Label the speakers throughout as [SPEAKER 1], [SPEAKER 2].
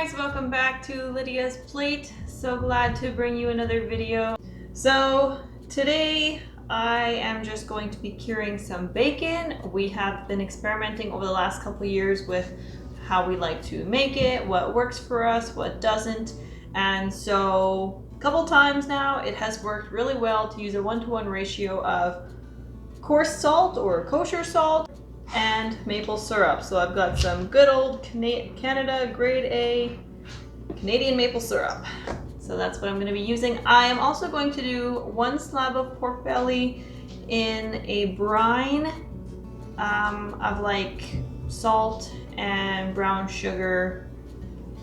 [SPEAKER 1] guys, welcome back to Lydia's Plate. So glad to bring you another video. So today I am just going to be curing some bacon. We have been experimenting over the last couple of years with how we like to make it, what works for us, what doesn't. And so a couple times now it has worked really well to use a 1-to-1 ratio of coarse salt or kosher salt and maple syrup. So I've got some good old Canada grade A Canadian maple syrup. So that's what I'm going to be using. I am also going to do 1 slab of pork belly in a brine of like salt and brown sugar.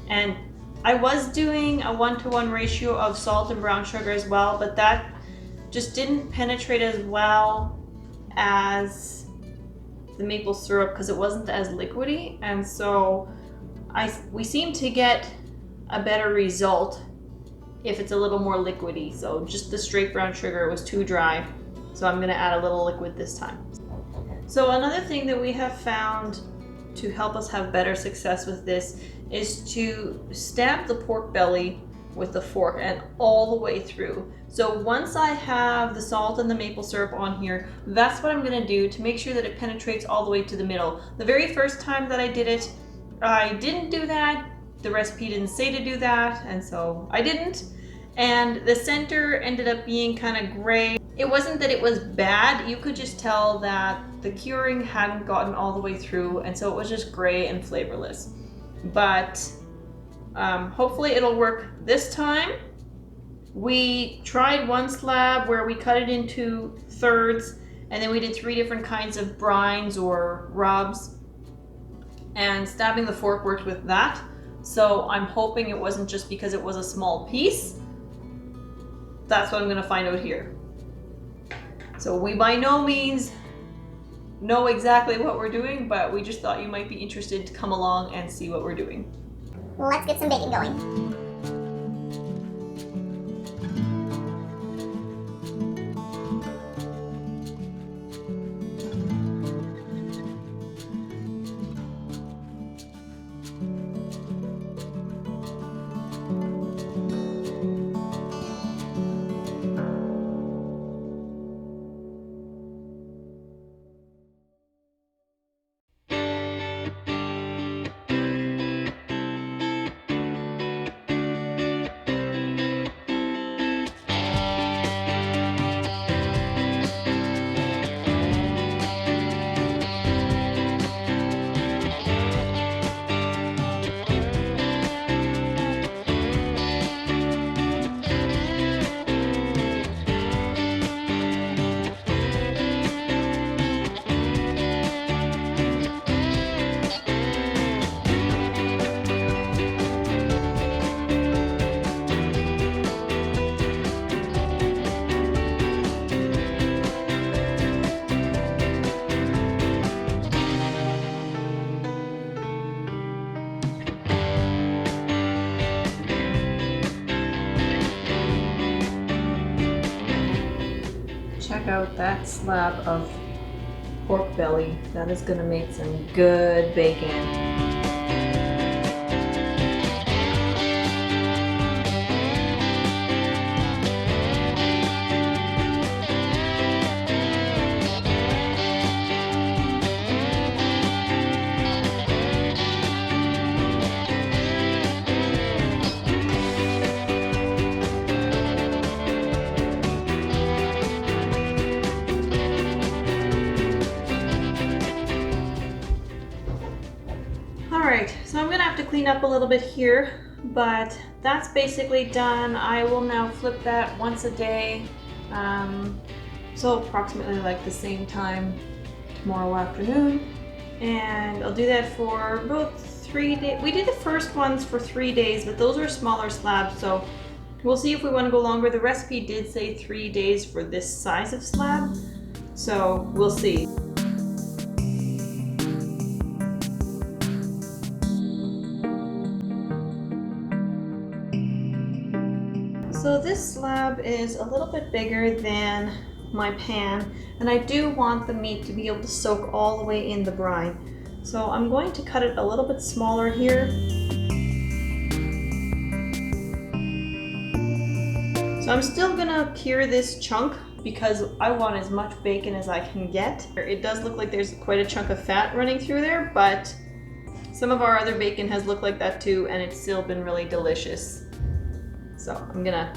[SPEAKER 1] And I was doing a 1-to-1 ratio of salt and brown sugar as well, but that just didn't penetrate as well as the maple syrup because it wasn't as liquidy, and so we seem to get a better result if it's a little more liquidy. So just the straight brown sugar was too dry, so I'm going to add a little liquid this time. So another thing that we have found to help us have better success with this is to stab the pork belly with the fork and all the way through. So once I have the salt and the maple syrup on here, that's what I'm gonna do to make sure that it penetrates all the way to the middle. The very first time that I did it, I didn't do that. The recipe didn't say to do that, and so I didn't. And the center ended up being kind of gray. It wasn't that it was bad, you could just tell that the curing hadn't gotten all the way through, and so it was just gray and flavorless. But hopefully it'll work this time. We tried 1 slab where we cut it into thirds, and then we did 3 different kinds of brines or rubs, and stabbing the fork worked with that. So I'm hoping it wasn't just because it was a small piece. That's what I'm going to find out here. So we by no means know exactly what we're doing, but we just thought you might be interested to come along and see what we're doing.
[SPEAKER 2] Let's get some bacon going.
[SPEAKER 1] Check out that slab of pork belly. That is gonna make some good bacon. Alright, so I'm gonna have to clean up a little bit here, but that's basically done. I will now flip that once a day, so approximately like the same time tomorrow afternoon, and I'll do that for about 3 days. We did the first ones for 3 days, but those are smaller slabs, so we'll see if we want to go longer. The recipe did say 3 days for this size of slab, so we'll see. So this slab is a little bit bigger than my pan, and I do want the meat to be able to soak all the way in the brine. So I'm going to cut it a little bit smaller here. So I'm still gonna cure this chunk because I want as much bacon as I can get. It does look like there's quite a chunk of fat running through there, but some of our other bacon has looked like that too, and it's still been really delicious. So I'm gonna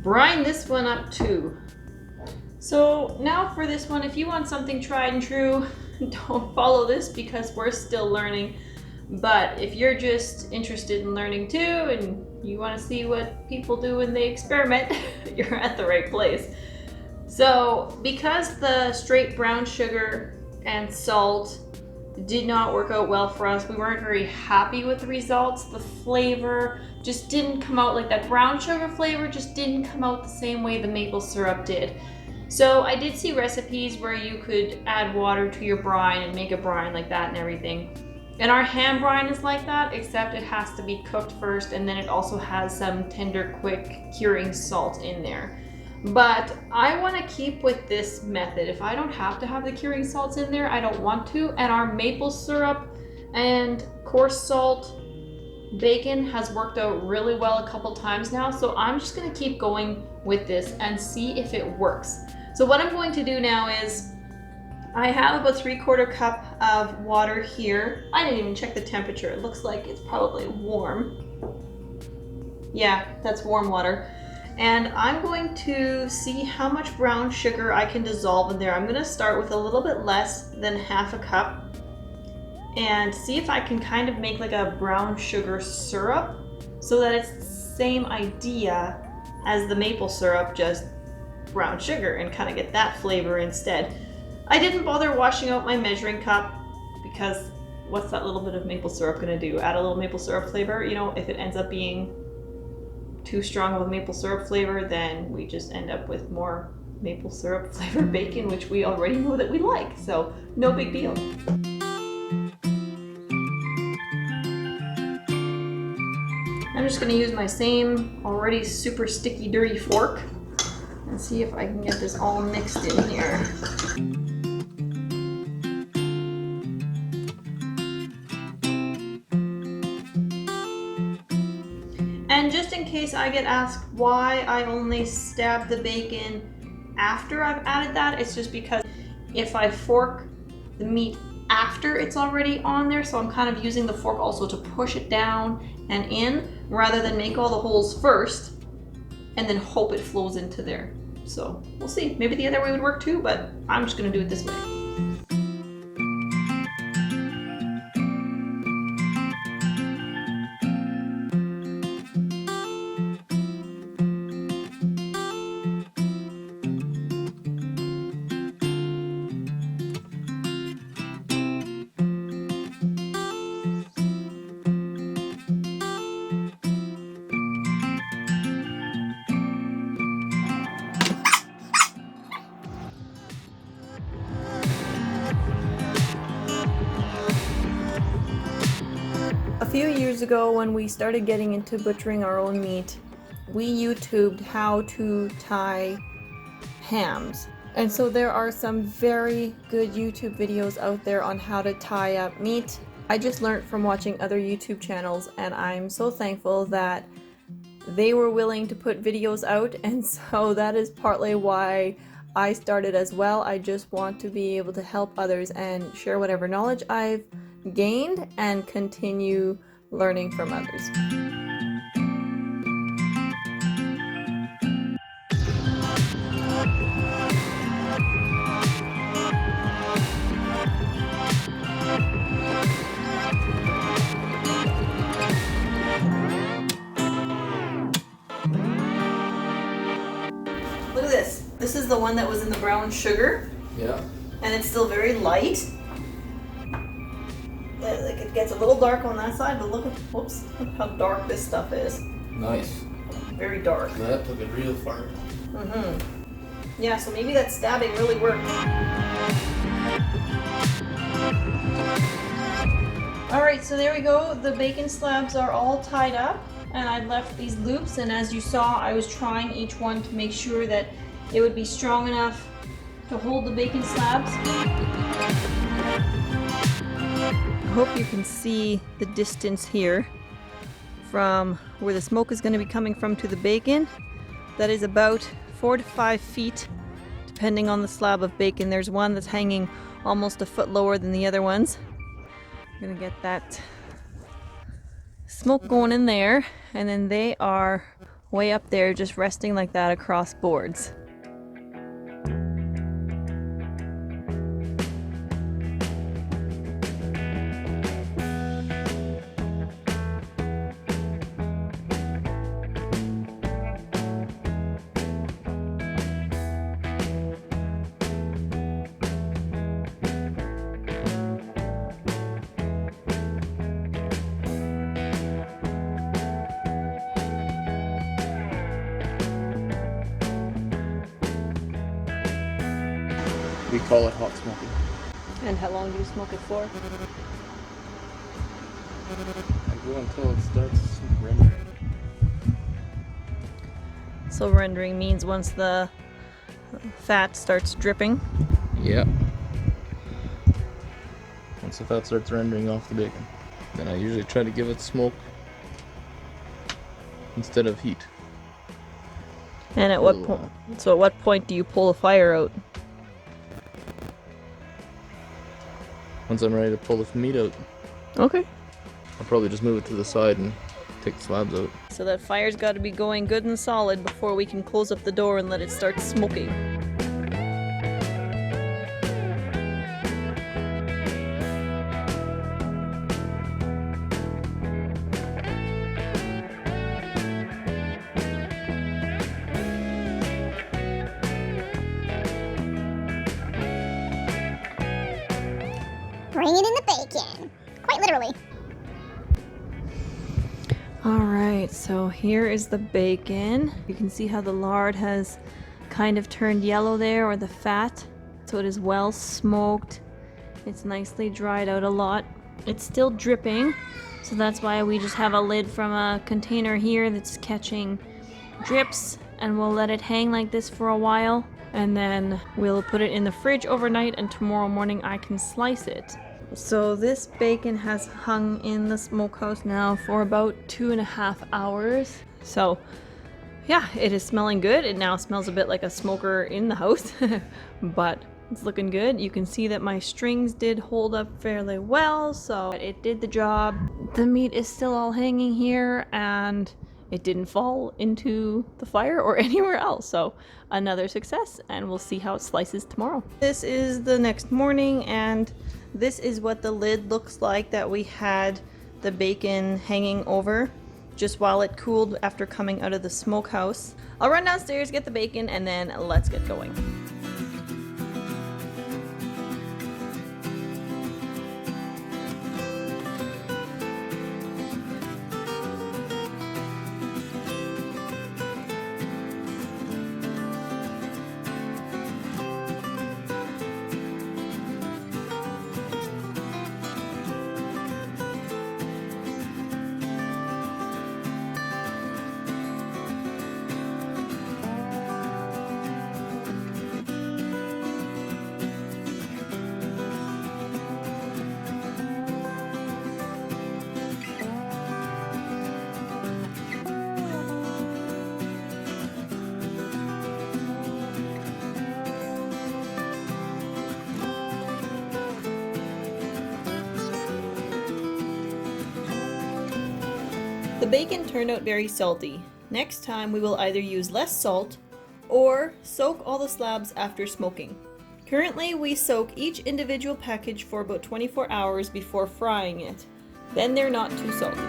[SPEAKER 1] brine this one up too. So now for this one, if you want something tried and true, don't follow this because we're still learning. But if you're just interested in learning too and you want to see what people do when they experiment, you're at the right place. So because the straight brown sugar and salt did not work out well for us, we weren't very happy with the results. The flavor just didn't come out like that. Brown sugar flavor just didn't come out the same way the maple syrup did. So I did see recipes where you could add water to your brine and make a brine like that and everything. And our ham brine is like that, except it has to be cooked first, and then it also has some tender, quick curing salt in there. But I want to keep with this method. If I don't have to have the curing salts in there, I don't want to. And our maple syrup and coarse salt bacon has worked out really well a couple times now. So I'm just going to keep going with this and see if it works. So what I'm going to do now is I have about 3/4 cup of water here. I didn't even check the temperature. It looks like it's probably warm. Yeah, that's warm water. And I'm going to see how much brown sugar I can dissolve in there. I'm going to start with a little bit less than 1/2 cup and see if I can kind of make like a brown sugar syrup so that it's the same idea as the maple syrup, just brown sugar, and kind of get that flavor instead. I didn't bother washing out my measuring cup because what's that little bit of maple syrup going to do? Add a little maple syrup flavor? You know, if it ends up being too strong of a maple syrup flavor, then we just end up with more maple syrup flavored bacon, which we already know that we like. So no big deal. I'm just going to use my same already super sticky, dirty fork and see if I can get this all mixed in here. And just in case I get asked why I only stab the bacon after I've added that, it's just because if I fork the meat after it's already on there, so I'm kind of using the fork also to push it down and in rather than make all the holes first and then hope it flows into there. So we'll see. Maybe the other way would work too, but I'm just going to do it this way. A few years ago, when we started getting into butchering our own meat, we YouTubed how to tie hams. And so there are some very good YouTube videos out there on how to tie up meat. I just learned from watching other YouTube channels, and I'm so thankful that they were willing to put videos out, and so that is partly why I started as well. I just want to be able to help others and share whatever knowledge I've gained and continue learning from others. Look at this. This is the one that was in the brown sugar.
[SPEAKER 3] Yeah.
[SPEAKER 1] And it's still very light. Like it gets a little dark on that side, but look at, whoops, look how dark this stuff is.
[SPEAKER 3] Nice.
[SPEAKER 1] Very dark.
[SPEAKER 3] That took it real far.
[SPEAKER 1] Mm-hmm. Yeah, so maybe that stabbing really worked. Alright, so there we go. The bacon slabs are all tied up, and I left these loops, and as you saw, I was trying each one to make sure that it would be strong enough to hold the bacon slabs. I hope you can see the distance here from where the smoke is going to be coming from to the bacon. that is about 4 to 5 feet, depending on the slab of bacon. There's one that's hanging almost a foot lower than the other ones. I'm gonna get that smoke going in there, and then they are way up there just resting like that across boards.
[SPEAKER 3] We call it hot smoking.
[SPEAKER 1] And how long do you smoke it for?
[SPEAKER 3] I go until it starts rendering.
[SPEAKER 1] So rendering means once the fat starts dripping.
[SPEAKER 3] Yeah. Once the fat starts rendering off the bacon, then I usually try to give it smoke instead of heat.
[SPEAKER 1] And at what point? So at what point do you pull the fire out?
[SPEAKER 3] Once I'm ready to pull the meat out,
[SPEAKER 1] Okay.
[SPEAKER 3] I'll probably just move it to the side and take the slabs out.
[SPEAKER 1] So that fire's got to be going good and solid before we can close up the door and let it start smoking.
[SPEAKER 2] Bringing in the bacon. Quite literally.
[SPEAKER 1] Alright, so here is the bacon. You can see how the lard has kind of turned yellow there, or the fat. So it is well smoked. It's nicely dried out a lot. It's still dripping, so that's why we just have a lid from a container here that's catching drips, and we'll let it hang like this for a while, and then we'll put it in the fridge overnight, and tomorrow morning I can slice it. So this bacon has hung in the smokehouse now for about 2.5 hours. So yeah, it is smelling good. It now smells a bit like a smoker in the house, but it's looking good. You can see that my strings did hold up fairly well, so it did the job. The meat is still all hanging here, and it didn't fall into the fire or anywhere else. So another success, and we'll see how it slices tomorrow. This is the next morning, and this is what the lid looks like that we had the bacon hanging over just while it cooled after coming out of the smokehouse. I'll run downstairs, get the bacon, and then let's get going. The bacon turned out very salty. Next time we will either use less salt or soak all the slabs after smoking. Currently we soak each individual package for about 24 hours before frying it. Then they're not too salty.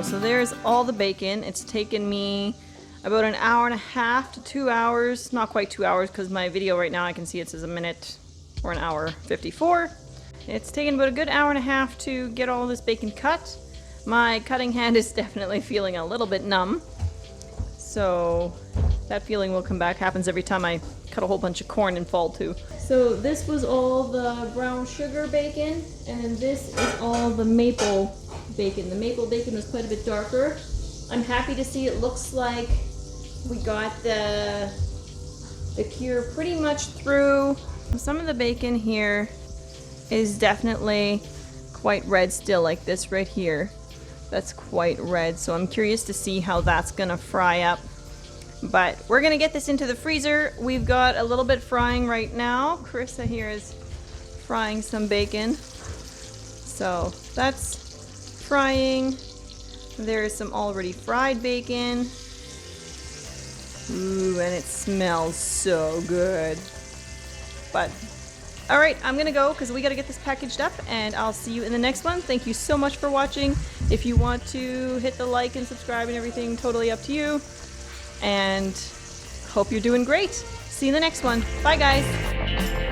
[SPEAKER 1] so there's all the bacon. It's taken me about an hour and a half to 2 hours. Not quite 2 hours because my video right now I can see it says a minute or an hour 54. It's taken about a good hour and a half to get all this bacon cut. My cutting hand is definitely feeling a little bit numb. So that feeling will come back. Happens every time I cut a whole bunch of corn and fall too. So this was all the brown sugar bacon, and then this is all the maple bacon. The maple bacon was quite a bit darker. I'm happy to see it looks like we got the cure pretty much through. Some of the bacon here is definitely quite red still, like this right here. That's quite red, so I'm curious to see how that's gonna fry up. But we're gonna get this into the freezer. We've got a little bit frying right now. Carissa here is frying some bacon. So that's frying. There is some already fried bacon. Ooh, and it smells so good. But, all right, I'm gonna go because we gotta get this packaged up, and I'll see you in the next one. Thank you so much for watching. If you want to hit the like and subscribe and everything, totally up to you. And hope you're doing great. See you in the next one. Bye, guys.